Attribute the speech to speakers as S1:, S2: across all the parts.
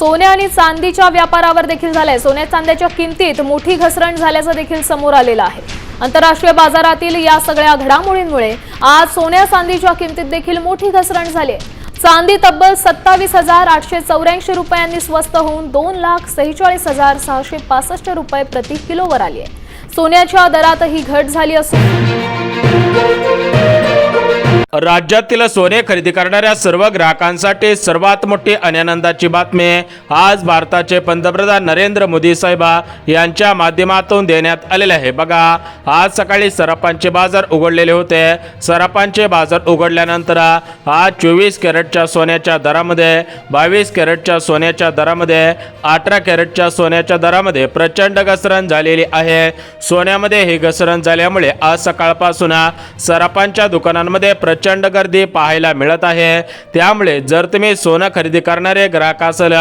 S1: सोने आणि चांदीच्या व्यापारावर देखील झालाय। सोने चांदीच्या किमतीत मोठी घसरण झाल्याचं देखील समोर आलेलं आहे। आंतरराष्ट्रीय बाजारातील या सगळ्या घडामोडींमुळे आज सोन्या चांदीच्या किमतीत देखील मोठी घसरण झाली आहे। चांदी तब्बल 27,884 रुपयांनी स्वस्त होऊन 2,46,665 रुपये प्रति किलोवर आली आहे। सोन्याच्या दरातही घट झाली असून
S2: राज्यातील सोने खरेदी करणाऱ्या सर्व ग्राहकांसाठी सर्वात मोठी आनंदाची बातमी आज भारताचे पंतप्रधान नरेंद्र मोदी साहेब यांच्या माध्यमातून देण्यात आलेले आहे। बघा, आज सकाळी सराफांचे बाजार उघडलेले होते। सराफांचे बाजार उघडल्यानंतर आज 24 कॅरेटच्या सोन्याच्या दरामध्ये, 22 कॅरेटच्या सोन्याच्या दरामध्ये, 18 कॅरेटच्या सोन्याच्या दरामध्ये प्रचंड घसरण झालेली आहे। सोन्यामध्ये ही घसरण झाल्यामुळे आज सकाळपासून सराफांच्या दुकानांमध्ये प्रचंड गर्दी पाहायला मिळत आहे। त्यामुळे जर तुम्ही सोनं खरेदी करणारे ग्राहक असाल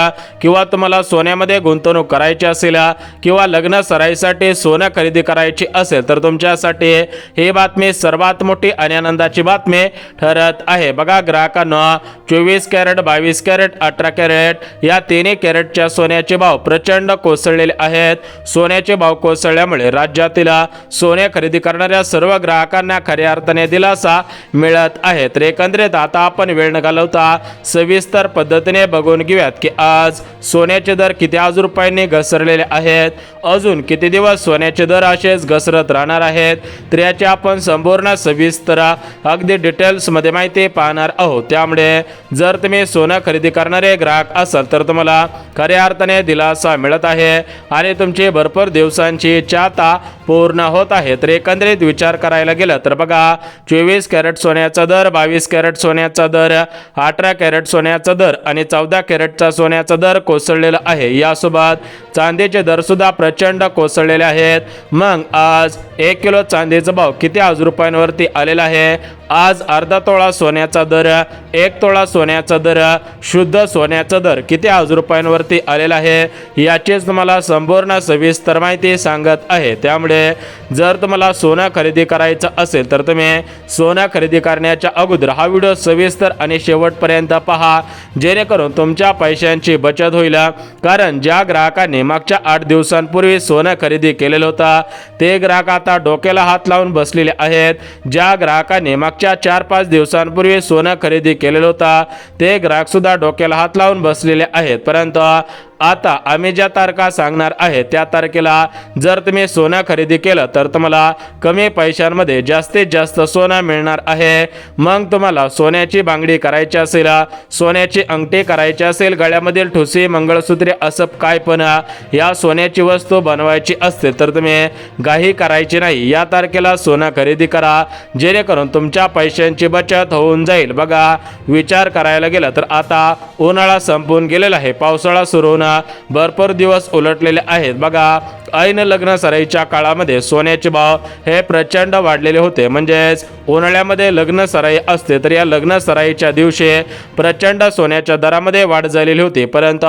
S2: किंवा तुम्हाला सोन्यामध्ये गुंतवणूक करायची असेल किंवा लग्न सराईसाठी सोनं खरेदी करायची असेल तर तुमच्यासाठी ही बातमी सर्वात मोठी आणि आनंदाची बातमी ठरत आहे। बघा ग्राहकांनो, 24 कॅरेट, 22 कॅरेट, 18 कॅरेट या तिन्ही कॅरेटच्या सोन्याचे भाव प्रचंड कोसळलेले आहेत। सोन्याचे भाव कोसळल्यामुळे राज्यातील सोने खरेदी करणाऱ्या सर्व ग्राहकांना खऱ्या अर्थाने दिलासा मिळत आहे। तर एकंदरीत आता आपण वेळ न घालवता सविस्तर पद्धतीने बघून घेऊयात की आज सोन्याचे दर किती रुपयांनी घसरलेले आहेत, अजून किती दिवस सोन्याचे दर असेच घसरत राहणार आहेत। तर याची आपण संपूर्ण सविस्तर अगदी डिटेल्स मध्ये माहिती पाहणार आहोत। त्यामुळे जर तुम्ही सोनं खरेदी करणारे ग्राहक असाल तर तुम्हाला खऱ्या अर्थाने दिलासा मिळत आहे आणि तुमची भरपूर दिवसांची इच्छा आता पूर्ण होत आहे। तर एकंदरीत विचार करायला गेलं तर बघा, 24 कॅरेट सोन्याचा दर, 22 कॅरेट सोन्याचा दर, 18 कॅरेट सोन्याचा दर आणि 14 कॅरेटचा सोन्याचा दर कोसळलेला आहे। यासोबत चांदीचे दर सुद्धा प्रचंड कोसळलेले आहेत। मग आज 1 किलो चांदीचा भाव किती रुपयांवरती आलेला आहे? आज अर्धा तोळा सोन्याचा दर, 1 तोळा सोन्याचा दर, शुद्ध सोन्याचा दर किती रुपयांवरती आलेला आहे याचीच तुम्हाला संपूर्ण सविस्तर माहिती सांगत आहे। त्यामुळे जर तुम्हाला सोनं खरेदी करायचं असेल तर तुम्ही सोनं खरेदी करण्याच्या अगोदर हा व्हिडिओ सविस्तर आणि शेवटपर्यंत पहा, जेणेकरून तुमच्या पैशांची बचत होईल। कारण ज्या ग्राहकांनी मागच्या 8 दिवसांपूर्वी सोनं खरेदी केलेलं होतं ते ग्राहक आता डोक्याला हात लावून बसलेले आहेत। ज्या ग्राहकांनी मागच्या 4-5 दिवसांपूर्वी सोनं खरेदी केलेलं होतं ते ग्राहक सुद्धा डोक्याला हात लावून बसलेले आहेत। परंतु आता आम्ही ज्या तारखा सांगणार आहे त्या तारखेला जर तुम्ही सोनं खरेदी केलं तर तुम्हाला कमी पैशांमध्ये जास्तीत जास्त सोनं मिळणार आहे। मग तुम्हाला सोन्याची बांगडी करायची असेल, सोन्याची अंगठी करायची असेल, गळ्यामधील ठुसी, मंगळसूत्रे असं काय पण या सोन्याची वस्तू बनवायची असते तर तुम्ही घाई करायची नाही। या तारखेला सोनं खरेदी करा, जेणेकरून तुमच्या पैशांची बचत होऊन जाईल। बघा, विचार करायला गेला तर आता उन्हाळा संपून गेलेला आहे, पावसाळा सुरू होऊन भरपूर दिवस उलटलेले आहेत। बघा, ऐन लग्न सराईच्या काळामध्ये सोन्याचे भाव हे प्रचंड वाढलेले होते। म्हणजेच उन्हाळ्यामध्ये लग्न सराई असते तर या लग्न सराईच्या दिवशी प्रचंड सोन्याच्या दरामध्ये वाढ झालेली होती। परंतु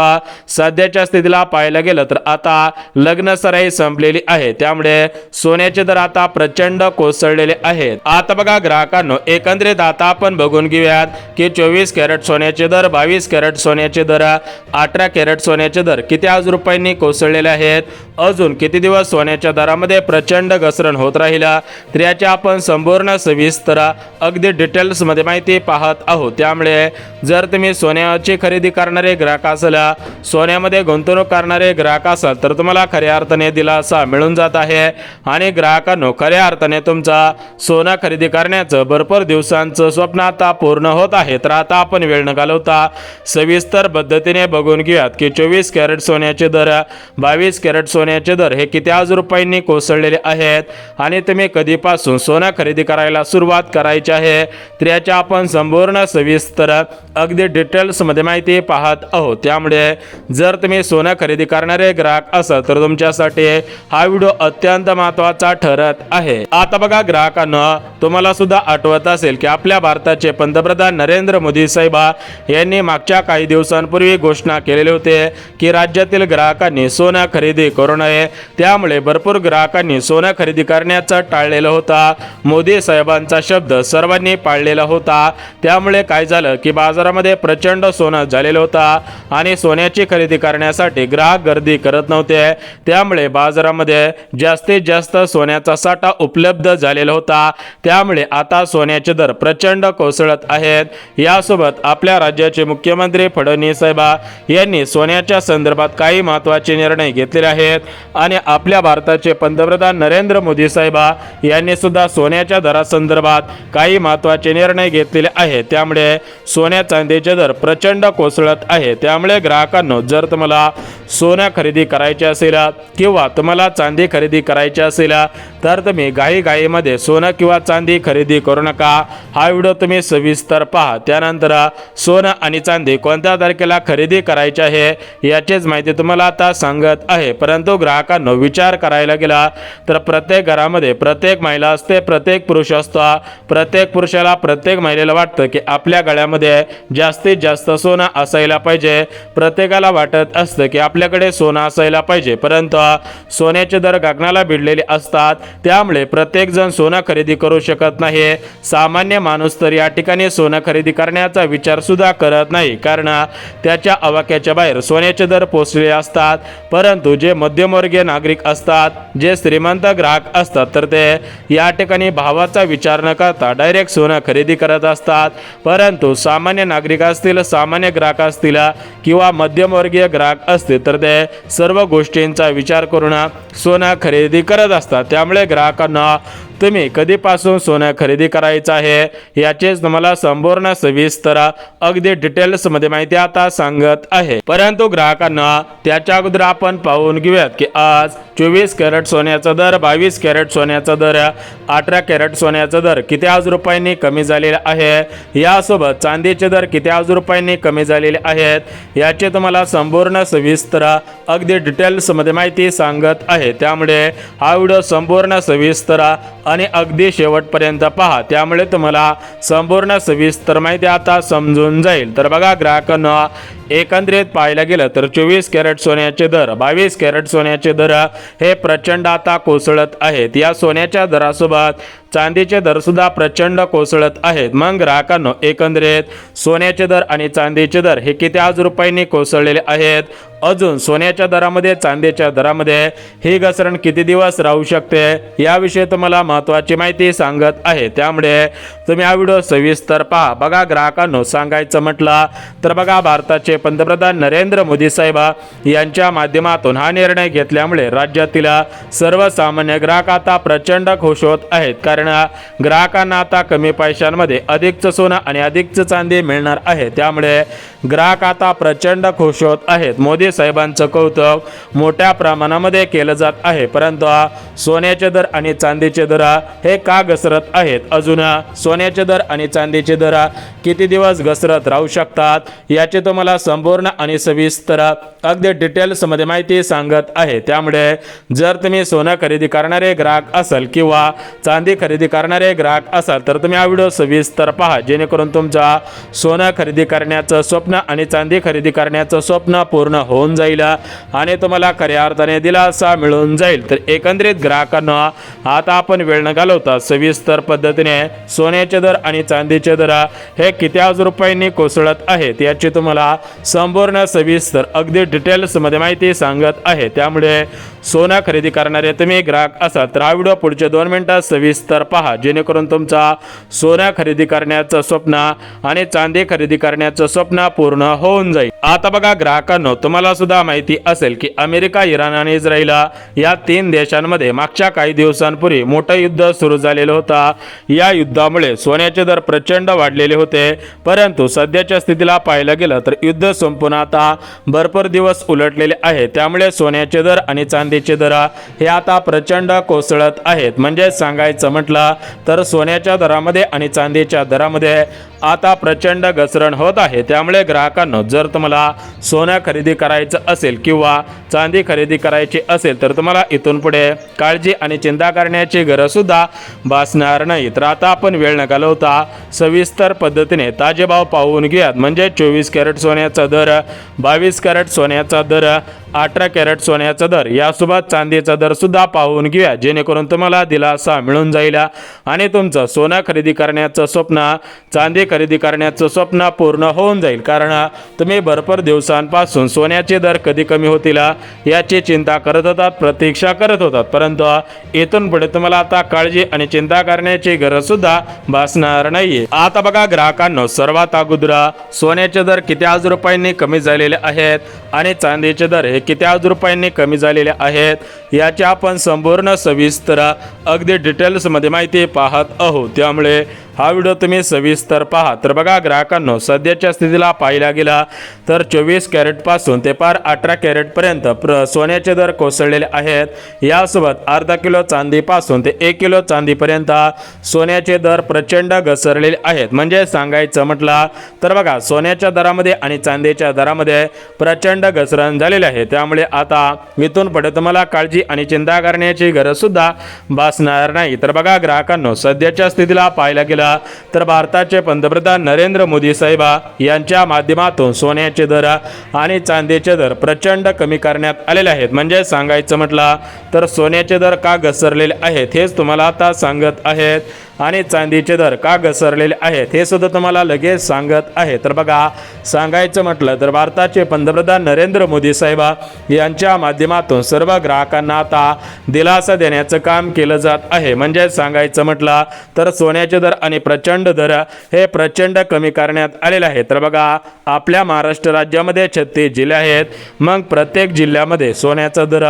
S2: सध्याच्या स्थितीला पाहायला गेलं तर आता लग्न सराई संपलेली आहे, त्यामुळे सोन्याचे दर आता प्रचंड कोसळलेले आहेत। आता बघा ग्राहकांनो, एकंदरीत आता आपण बघून घेऊयात की 24 कॅरेट सोन्याचे दर, 22 कॅरेट सोन्याचे दर, 18 कॅरेट सोन्याचे दर किती रुपयांनी कोसळलेले आहेत, अजून किती दिवस सोन्याच्या दरामध्ये प्रचंड घसरण होत राहिला तर याची आपण संपूर्ण सविस्तर अगदी डिटेल्स मध्ये माहिती पाहत आहोत। त्यामुळे जर तुम्ही सोन्याची खरेदी करणारे ग्राहक असाल, सोन्यामध्ये गुंतवणूक करणारे ग्राहक असाल तर तुम्हाला खऱ्या अर्थाने दिलासा मिळून जात आहे आणि ग्राहकांनो, खऱ्या अर्थाने तुमचा सोनं खरेदी करण्याचं भरपूर दिवसांचं स्वप्न आता पूर्ण होत आहे। तर आता आपण वेळ न घालवता सविस्तर पद्धतीने बघून घेऊयात की 24 कॅरेट सोन्याचे दर, 22 कॅरेट सोन्याचे दर हे किती रुपयांनी कोसळलेले आहेत आणि तुम्ही कधीपासून सोनं खरेदी करायला सुरुवात करायची आहे तर याची आपण संपूर्ण सविस्तर अगदी डिटेल्स मध्ये माहिती पाहत आहोत। त्यामुळे जर तुम्ही सोनं खरेदी करणारे ग्राहक असाल तर तुमच्यासाठी हा व्हिडिओ अत्यंत महत्त्वाचा ठरत आहे। आता बघा ग्राहकांनो, तुम्हाला सुद्धा आठवत असेल की आपल्या भारताचे पंतप्रधान नरेंद्र मोदी साहेब यांनी मागच्या काही दिवसांपूर्वी घोषणा केलेली होती की राज्यातील ग्राहकांनी सोनं खरेदी करू नये त्यामुळे भरपूर ग्राहकांनी सोनं खरेदी करण्याचं टाळलेलं होता. मोदी साहेबांचा शब्द सर्वांनी पाळलेला होता. त्यामुळे काय झालं की बाजारामध्ये प्रचंड सोनं झालेलं होता आणि सोन्याची खरेदी करण्यासाठी ग्राहक गर्दी करत नव्हते. त्यामुळे बाजारामध्ये जास्तीत जास्त सोन्याचा साठा उपलब्ध झालेला होता. त्यामुळे आता सोन्याचे दर प्रचंड कोसळत आहेत. यासोबत आपल्या राज्याचे मुख्यमंत्री फडणवीस साहेब यांनी सोन्याच्या संदर्भात काही महत्त्वाचे निर्णय घेतलेले आहेत आणि आपल्या भारताचे पंतप्रधान नरेंद्र मोदी साहेब यांनी सुद्धा सोन्याच्या दरासंदर्भात काही महत्त्वाचे निर्णय घेतलेले आहेत. त्यामुळे सोन्या चांदीचे दर प्रचंड कोसळत आहे. त्यामुळे ग्राहकांनो, जर तुम्हाला सोनं खरेदी करायचे असेल किंवा तुम्हाला चांदी खरेदी करायची असेल तर तुम्ही घाईमध्ये सोनं किंवा चांदी खरेदी करू नका. हा व्हिडिओ तुम्ही सविस्तर पहा. त्यानंतर सोनं आणि चांदी कोणत्या तारखेला खरेदी करायची आहे याचीच माहिती तुम्हाला आता सांगत आहे. परंतु ग्राहकांनो, विचार करायला गेला तर प्रत्येक घरामध्ये प्रत्येक महिला असते, प्रत्येक पुरुष असतो. प्रत्येक पुरुषाला, प्रत्येक महिलेला वाटतं की आपल्या गळ्यामध्ये जास्तीत जास्त सोनं असायला पाहिजे. प्रत्येकाला वाटत असतं की आपल्याकडे सोनं असायला पाहिजे. परंतु सोन्याचे दर गगनाला भिडलेले असतात. त्यामुळे प्रत्येक जण सोनं खरेदी करू शकत नाही. सामान्य माणूस तर या ठिकाणी सोनं खरेदी करण्याचा विचार सुद्धा करत नाही, कारण त्याच्या आवाक्याच्या बाहेर सोन्याचे दर पोहोचलेले असतात. परंतु जे मध्यमवर्गीय नागरिक असतात, जे श्रीमंत ग्राहक असतात, तर ते या ठिकाणी भावाचा विचार न करता डायरेक्ट सोनं खरेदी करत असतात. परंतु सामान्य नागरिक असतील, सामान्य ग्राहक असतील किंवा मध्यमवर्गीय ग्राहक असतील तर ते सर्व गोष्टींचा विचार करून सोनं खरेदी करत असतात. त्यामुळे ग्राहकांना तुम्ही कधीपासून सोनं खरेदी करायचं आहे याचेच तुम्हाला संपूर्ण सविस्तर अगदी डिटेल्समध्ये माहिती आता सांगत आहे. परंतु ग्राहकांना त्याच्या अगोदर आपण पाहून घेऊयात की आज 24 कॅरेट सोन्याचा दर, 22 कॅरेट सोन्याचा दर, 18 कॅरेट सोन्याचा दर किती आज रुपयांनी कमी झालेला आहे. यासोबत चांदीचे दर किती आज रुपयांनी कमी झालेले आहेत याचे तुम्हाला संपूर्ण सविस्तर अगदी डिटेल्समध्ये माहिती सांगत आहे. त्यामुळे हा व्हिडिओ संपूर्ण सविस्तर आणि अगदी शेवटपर्यंत पहा. त्यामुळे तुम्हाला संपूर्ण सविस्तर माहिती आता समजून जाईल. तर बघा ग्राहकांना, एकंदरीत पाहायला गेलं तर 24 कॅरेट सोन्याचे दर, 22 कॅरेट सोन्याचे दर हे प्रचंड आता कोसळत आहेत. या सोन्याच्या दरासोबत चांदीचे दर सुद्धा प्रचंड कोसळत आहेत. मग ग्राहकांनो, एकंदरीत सोन्याचे दर आणि चांदीचे दर हे किती आज रुपयांनी कोसळलेले आहेत. अजून सोन्याच्या दरामध्ये, चांदीच्या दरामध्ये ही घसरण किती दिवस राहू शकते याविषयी तुम्हाला महत्त्वाची माहिती सांगत आहे. त्यामुळे तुम्ही हा व्हिडिओ सविस्तर पहा. बघा ग्राहकांनो, सांगायचं म्हटलं तर बघा, भारताचे पंतप्रधान नरेंद्र मोदी साहेब यांच्या माध्यमातून हा निर्णय घेतल्यामुळे राज्यातील सर्वसामान्य ग्राहक आता प्रचंड खुश होत आहेत. कारण ग्राहकांना आता कमी पैशांमध्ये अधिकचं सोनं आणि अधिकचं चांदी मिळणार आहे. त्यामुळे ग्राहक आता प्रचंड खुश होत आहेत. मोदी साहेबांचं कौतुक मोठ्या प्रमाणामध्ये केलं जात आहे. परंतु सोन्याचे दर आणि चांदीचे दर हे का घसरत आहेत, अजून सोन्याचे दर आणि चांदीचे दर किती दिवस घसरत राहू शकतात याचे तुम्हाला संपूर्ण आणि सविस्तर अगदी डिटेल्समध्ये माहिती सांगत आहे. त्यामुळे जर तुम्ही सोनं खरेदी करणारे ग्राहक असाल किंवा चांदी खरेदी करणारे ग्राहक असाल तर तुम्ही हा व्हिडिओ सविस्तर पहा, जेणेकरून तुमचा सोनं खरेदी करण्याचं स्वप्न आणि चांदी खरेदी करण्याचं स्वप्न पूर्ण होऊन जाईल आणि तुम्हाला खऱ्या अर्थाने दिलासा मिळून जाईल. तर एकंदरीत ग्राहकांना आता आपण वेळ न घालवता सविस्तर पद्धतीने सोन्याचे दर आणि चांदीचे दर हे किती आज रुपयांनी कोसळत आहेत याची तुम्हाला संपूर्ण सविस्तर अगदी डिटेल्समध्ये माहिती सांगत आहे. त्यामुळे सोनं खरेदी करणारे तुम्ही ग्राहक असाल तर हा व्हिडिओ पुढचे 2 मिनिटात सविस्तर पहा, जेणेकरून तुमचा सोनं खरेदी करण्याचं स्वप्न आणि चांदी खरेदी करण्याचं स्वप्न पूर्ण होऊन जाईल. आता बघा ग्राहकांनो, तुम्हाला सुद्धा माहिती असेल की अमेरिका, इराण आणि इस्रायल या 3 देशांमध्ये मागच्या काही दिवसांपूर्वी मोठं युद्ध सुरू झालेलं होतं. या युद्धामुळे सोन्याचे दर प्रचंड वाढलेले होते. परंतु सध्याच्या स्थितीला पाहायला गेलं तर युद्ध संपून आता भरपूर दिवस उलटलेले आहेत. त्यामुळे सोन्याचे दर आणि चांदीचे दर हे आता प्रचंड कोसळत आहेत. म्हणजे सांगायचं म्हटलं तर सोन्याच्या दरामध्ये आणि चांदीच्या दरामध्ये आता प्रचंड घसरण होत आहे। त्यामुळे ग्राहकांनो, जर तुम्हाला सोनं खरेदी करायचं असेल किंवा चांदी खरेदी करायची असेल तर तुम्हाला इथून पुढे काळजी आणि चिंता करण्याची गरज सुद्धा भासणार नाही। तर आता आपण वेळ न घालवता सविस्तर पद्धतीने ताजे भाव पाहून घेऊयात। म्हणजे 24 कॅरेट सोन्याचा दर, 22 कॅरेट सोन्याचा दर, 18 कॅरेट सोन्याचा दर, यासोबत चांदीचा दर सुद्धा पाहून घेऊया, जेणेकरून तुम्हाला दिलासा मिळून जाईल आणि तुमचं सोनं खरेदी करण्याचं स्वप्न, चांदी खरेदी करण्याचं स्वप्न पूर्ण होऊन जाईल। कारण तुम्ही भरपूर दिवसांपासून सोन्याचे दर कधी कमी होतील याची चिंता करत होतात, प्रतीक्षा करत होतात, परंतु इथून पुढे तुम्हाला आता काळजी आणि चिंता करण्याची गरज सुद्धा भासणार नाहीये। आता बघा ग्राहकांनो, सर्वात अगोदर सोन्याचे दर किती आज रुपयांनी कमी झालेले आहेत आणि चांदीचे दर हे किती आज रुपयांनी कमी झालेले आहेत याची आपण संपूर्ण सविस्तर अगदी डिटेल्समध्ये माहिती पाहत आहोत। त्यामुळे हा व्हिडिओ तुम्ही सविस्तर पहा। तर बघा ग्राहकांनो, सध्याच्या स्थितीला पाहिला गेला तर 24 कॅरेट पासून ते पार 18 कॅरेट पर्यंत सोन्याचे दर कोसळलेले आहेत। यासोबत अर्धा किलो चांदीपासून ते 1 किलो चांदीपर्यंत सोन्याचे दर प्रचंड घसरलेले आहेत। म्हणजे सांगायचं म्हटलं तर बघा, सोन्याच्या दरामध्ये आणि चांदीच्या दरामध्ये प्रचंड घसरण झालेली आहे। त्यामुळे आता इथून पुढे तुम्हाला काळजी आणि चिंता करण्याची गरज सुद्धा भासणार नाही। तर बघा ग्राहकांनो, सध्याच्या स्थितीला पाहिला गेला तर भारताचे पंतप्रधान नरेंद्र मोदी साहेब यांच्या माध्यमातून सोन्याचे दर आणि चांदीचे दर प्रचंड कमी करण्यात आलेले आहेत। म्हणजे सांगायचं म्हटलं तर सोन्याचे दर का घसरलेले आहेत हेच तुम्हाला आता सांगत आहेत आणि चांदीचे दर का घसरलेले आहेत हे सुद्धा तुम्हाला लगेच सांगत आहे। तर बघा, सांगायचं म्हटलं तर भारताचे पंतप्रधान नरेंद्र मोदी साहेब यांच्या माध्यमातून सर्व ग्राहकांना आता दिलासा देण्याचं काम केलं जात आहे। म्हणजे सांगायचं म्हटलं तर सोन्याचे दर आणि प्रचंड दर हे प्रचंड कमी करण्यात आलेले आहेत। तर बघा, आपल्या महाराष्ट्र राज्यामध्ये 36 जिल्हे आहेत। मग प्रत्येक जिल्ह्यामध्ये सोन्याचा दर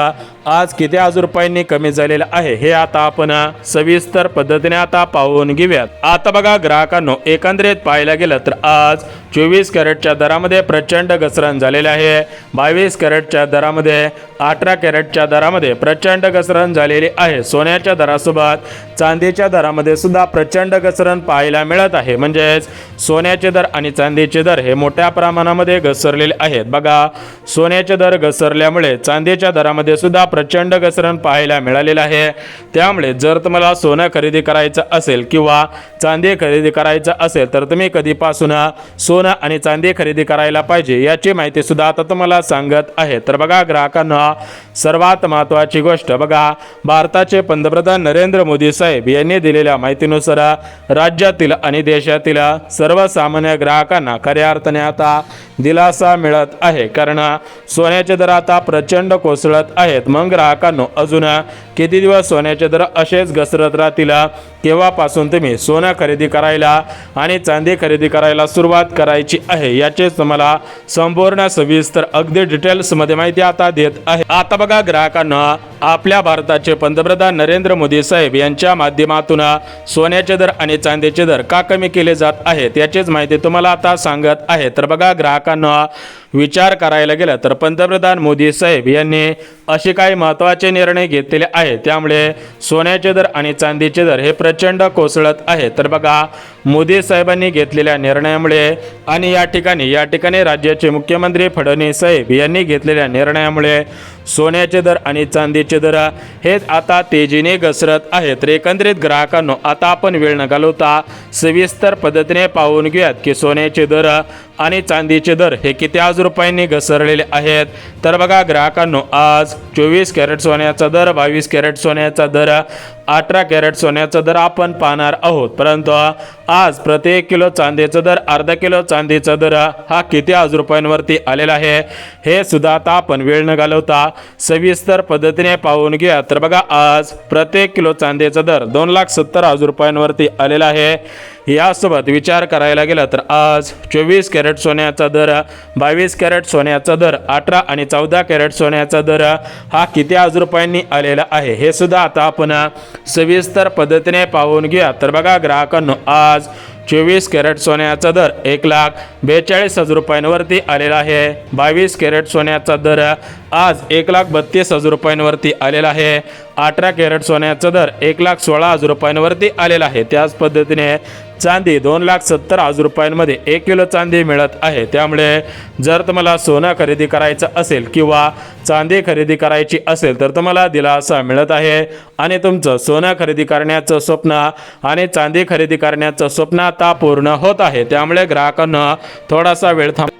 S2: आज किती आज रुपयांनी कमी झालेला आहे हे आता आपण सविस्तर पद्धतीने आता पाहून घेऊयात। आता बघा ग्राहकांनो, एकंदरीत पाहायला गेलं तर आज 24 कॅरेटच्या दरामध्ये प्रचंड घसरण झालेले आहे। 22 कॅरेटच्या दरामध्ये, 18 कॅरेटच्या दरामध्ये प्रचंड घसरण झालेली आहे। सोन्याच्या दरासोबत चांदीच्या दरामध्ये सुद्धा प्रचंड घसरण पाहायला मिळत आहे। म्हणजेच सोन्याचे दर आणि चांदीचे दर हे मोठ्या प्रमाणामध्ये घसरलेले आहेत। बघा, सोन्याचे दर घसरल्यामुळे चांदीच्या दरामध्ये सुद्धा प्रचंड घसरण पाहायला मिळालेलं आहे। त्यामुळे जर तुम्हाला सोनं खरेदी करायचं असेल किंवा चांदी खरेदी करायचं असेल तर तुम्ही कधीपासून सोनं आणि चांदी खरेदी करायला पाहिजे याची माहिती सुद्धा आता तुम्हाला सांगत आहे। तर बघा ग्राहकांना, सर्वात महत्त्वाची गोष्ट बघा, भारताचे पंतप्रधान नरेंद्र मोदी साहेब यांनी दिलेल्या माहितीनुसार राज्यातील आणि देशातील सर्वसामान्य ग्राहकांना खऱ्या अर्थाने आता दिलासा मिळत आहे। कारण सोन्याचे दर आता प्रचंड कोसळत आहेत। मग ग्राहकांनो, अजून किती दिवस सोन्याचे दर असेच घसरत राहतील? केव्हापासून तुम्ही सोनं खरेदी करायला आणि चांदी खरेदी करायला सुरुवात करायची आहे याचेच तुम्हाला संपूर्ण सविस्तर अगदी डिटेल्समध्ये माहिती आता देत आहे। आता बघा ग्राहकांनो, आपल्या भारताचे पंतप्रधान नरेंद्र मोदी साहेब यांच्या माध्यमातून सोन्याचे दर आणि चांदीचे दर का कमी केले जात आहेत याचीच माहिती तुम्हाला आता सांगत आहे। तर बघा ग्राहकांनो, विचार करायला गेला तर पंतप्रधान मोदी साहेब यांनी असे काही महत्त्वाचे निर्णय घेतलेले आहेत। त्यामुळे सोन्याचे दर आणि चांदीचे दर हे प्रचंड कोसळत आहेत। तर बघा, मोदी साहेबांनी घेतलेल्या निर्णयामुळे आणि या ठिकाणी राज्याचे मुख्यमंत्री फडणवीस साहेब यांनी घेतलेल्या निर्णयामुळे सोन्याचे दर आणि चांदीचे दर हे आता तेजीने घसरत आहेत। तर एकंदरीत ग्राहकांनो, आता आपण वेळ न घालवता सविस्तर पद्धतीने पाहून घेऊयात की सोन्याचे दर आणि चांदीचे दर हे किती आज रुपयांनी घसरलेले आहेत। तर बघा ग्राहकांनो, आज 24 कॅरेट सोन्याचा दर, 22 कॅरेट सोन्याचा दर, 18 कॅरेट सोन्याचा दर आपण पाहणार आहोत। परंतु आज प्रति 1 किलो चांदीचा दर, अर्धा किलो चांदीचा दर हा किती आज रुपयांवरती आलेला आहे हे सुद्धा आता आपण वेळ न घालवता सविस्तर पद्धतीने पाहून घ्या। तर बघा, आज प्रति 1 किलो चांदीचा दर 2,70,000 रुपयांवरती आलेला आहे। यासोबत विचार करायला गेला तर आज 24 कॅरेट सोन्याचा दर, 22 कॅरेट सोन्याचा दर, 18 आणि 14 कॅरेट सोन्याचा दर हा किती आज रुपयांनी आलेला आहे हे सुद्धा आता आपण सविस्तर पद्धतीने पाहून घ्या। तर बघा ग्राहकांनो, आज 24 कॅरेट सोन्याचा दर 1,42,000 रुपयांवरती आलेला आहे। 22 कॅरेट सोन्याचा दर आज 1,32,000 रुपयांवरती आलेला आहे। 18 कॅरेट सोन्याचा दर 1,16,000 रुपयांवरती आलेला आहे। त्याच पद्धतीने चांदी 2,70,000 रुपयांमध्ये 1 किलो चांदी मिळत आहे। त्यामुळे जर तुम्हाला सोनं खरेदी करायचं असेल किंवा चांदी खरेदी करायची असेल तर तुम्हाला दिलासा मिळत आहे आणि तुमचं सोनं खरेदी करण्याचं स्वप्न आणि चांदी खरेदी करण्याचं स्वप्न आता पूर्ण होत आहे। त्यामुळे ग्राहकांना थोडासा वेळ थांब